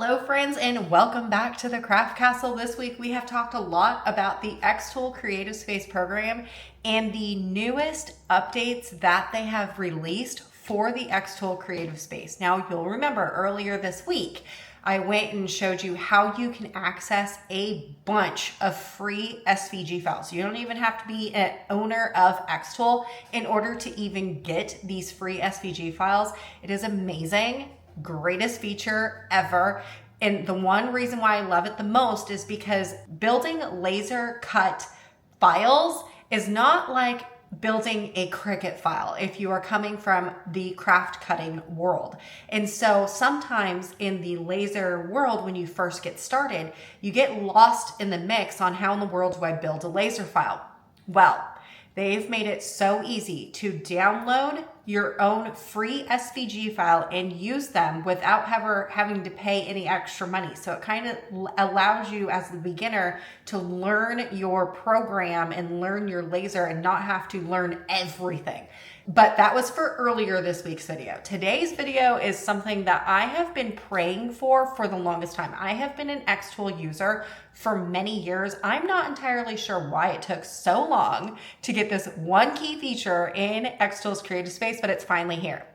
Hello friends, and welcome back to the Craft Castle. This week we have talked a lot about the XTool Creative Space program and the newest updates that they have released for the XTool Creative Space. Now you'll remember earlier this week I went and showed you how you can access a bunch of free SVG files. You don't even have to be an owner of XTool in order to even get these free SVG files. It is amazing. Greatest feature ever. And the one reason why I love it the most is because building laser cut files is not like building a Cricut file if you are coming from the craft cutting world. And so sometimes in the laser world, when you first get started, you get lost in the mix on how in the world do I build a laser file? Well, they've made it so easy to download your own free SVG file and use them without ever having to pay any extra money. So it kind of allows you as the beginner to learn your program and learn your laser and not have to learn everything. But that was for earlier this week's video. Today's video is something that I have been praying for the longest time. I have been an XTool user for many years. I'm not entirely sure why it took so long to get this one key feature in XTool's Creative Space, but it's finally here.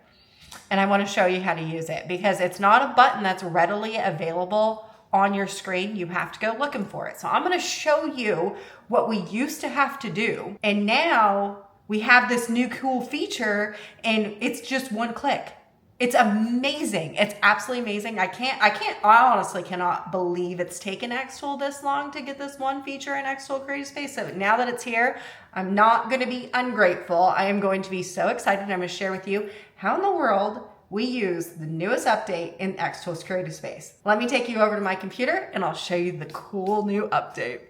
And I want to show you how to use it because it's not a button that's readily available on your screen. You have to go looking for it. So I'm going to show you what we used to have to do. And now we have this new cool feature and it's just one click. It's amazing. It's absolutely amazing. I honestly cannot believe it's taken XTool this long to get this one feature in XTool Creative Space. So now that it's here, I'm not going to be ungrateful. I am going to be so excited. I'm going to share with you how in the world we use the newest update in XTool's Creative Space. Let me take you over to my computer and I'll show you the cool new update.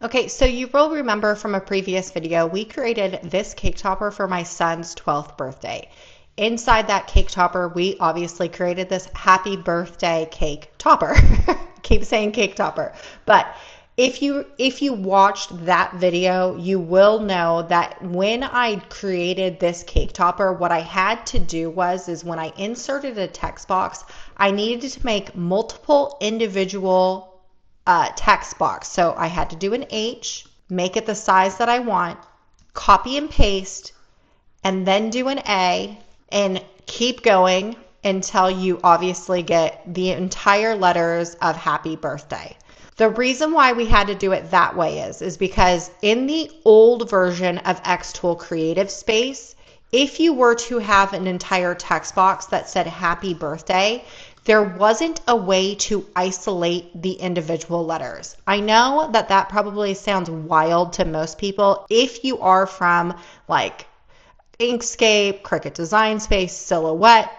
Okay, so you will remember from a previous video, we created this cake topper for my son's 12th birthday. Inside that cake topper, we obviously created this happy birthday cake topper. Keep saying cake topper. But if you watched that video, you will know that when I created this cake topper, what I had to do is when I inserted a text box, I needed to make multiple individual text box. So I had to do an H, make it the size that I want, copy and paste, and then do an A, and keep going until you obviously get the entire letters of happy birthday. The reason why we had to do it that way is because in the old version of XTool Creative Space, if you were to have an entire text box that said happy birthday, there wasn't a way to isolate the individual letters. I know that that probably sounds wild to most people. If you are from like Inkscape, Cricut Design Space, Silhouette,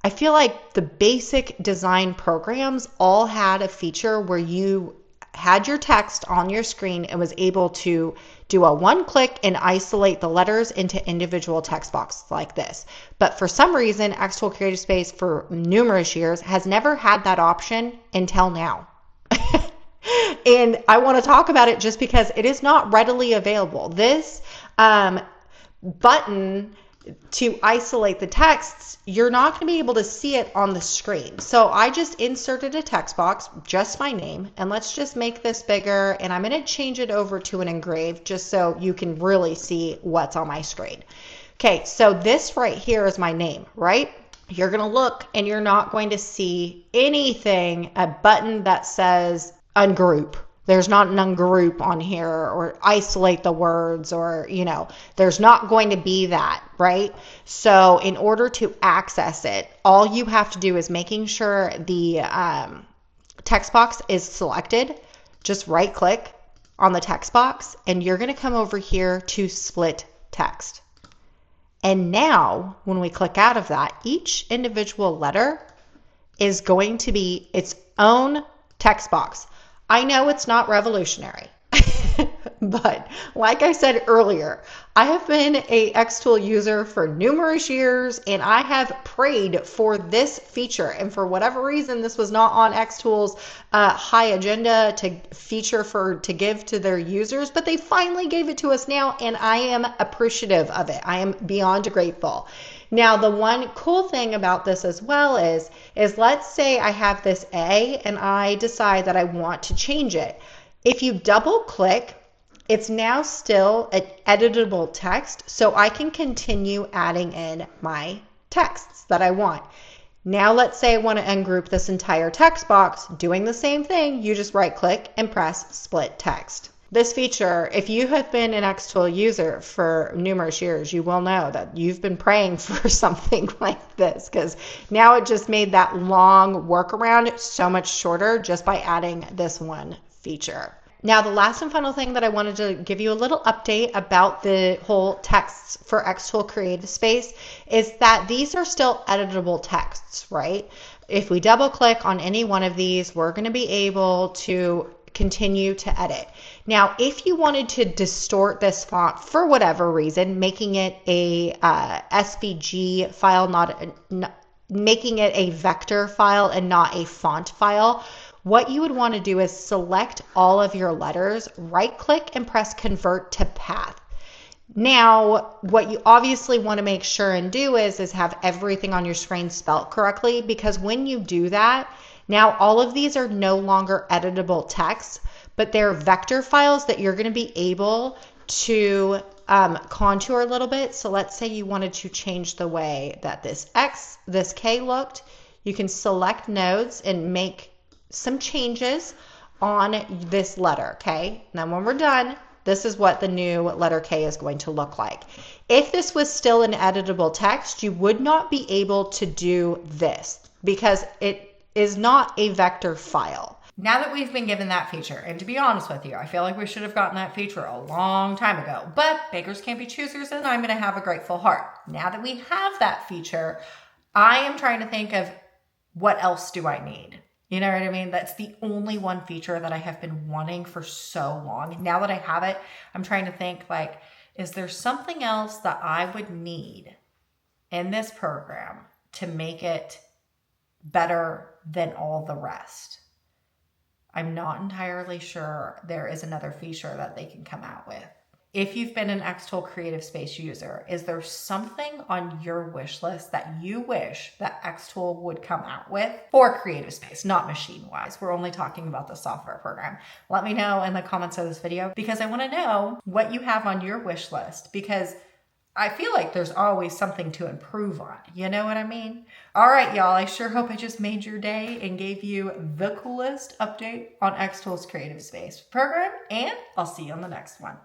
I feel like the basic design programs all had a feature where you had your text on your screen and was able to do a one click and isolate the letters into individual text boxes like this. But for some reason, XTool Creative Space for numerous years has never had that option until now. And I want to talk about it just because it is not readily available. This button to isolate the texts, you're not going to be able to see it on the screen. So I just inserted a text box, just my name, and let's just make this bigger, and I'm going to change it over to an engraved just so you can really see what's on my screen. Okay, so this right here is my name, right? You're going to look and you're not going to see anything, a button that says ungroup. There's not an ungroup on here or isolate the words or, there's not going to be that, right? So in order to access it, all you have to do is making sure the text box is selected. Just right click on the text box and you're going to come over here to split text. And now when we click out of that, each individual letter is going to be its own text box. I know it's not revolutionary. But like I said earlier, I have been a XTool user for numerous years, and I have prayed for this feature. And for whatever reason, this was not on XTool's high agenda to feature to give to their users, but they finally gave it to us now, and I am appreciative of it. I am beyond grateful. Now, the one cool thing about this as well is let's say I have this A and I decide that I want to change it. If you double click, it's now still an editable text, so I can continue adding in my texts that I want. Now let's say I want to ungroup this entire text box. Doing the same thing, you just right click and press split text. This feature, if you have been an XTool user for numerous years, you will know that you've been praying for something like this, because now it just made that long workaround so much shorter just by adding this one feature. Now, the last and final thing that I wanted to give you a little update about the whole texts for XTool Creative Space is that these are still editable texts, right? If we double click on any one of these, we're going to be able to continue to edit. Now, if you wanted to distort this font for whatever reason, making it a SVG file, making it a vector file and not a font file, what you would want to do is select all of your letters, right click and press convert to path. Now, what you obviously want to make sure and do is have everything on your screen spelled correctly, because when you do that, now all of these are no longer editable text, but they're vector files that you're going to be able to contour a little bit. So let's say you wanted to change the way that this K looked. You can select nodes and make some changes on this letter, okay? Now when we're done, this is what the new letter K is going to look like. If this was still an editable text, you would not be able to do this because it is not a vector file. Now that we've been given that feature, and to be honest with you, I feel like we should have gotten that feature a long time ago, but beggars can't be choosers, and I'm gonna have a grateful heart. Now that we have that feature, I am trying to think of what else do I need? You know what I mean? That's the only one feature that I have been wanting for so long. Now that I have it, I'm trying to think like, is there something else that I would need in this program to make it better than all the rest? I'm not entirely sure there is another feature that they can come out with. If you've been an XTool Creative Space user, is there something on your wish list that you wish that XTool would come out with for Creative Space, not machine-wise? We're only talking about the software program. Let me know in the comments of this video, because I want to know what you have on your wish list, because I feel like there's always something to improve on. You know what I mean? All right, y'all. I sure hope I just made your day and gave you the coolest update on XTool's Creative Space program, and I'll see you on the next one.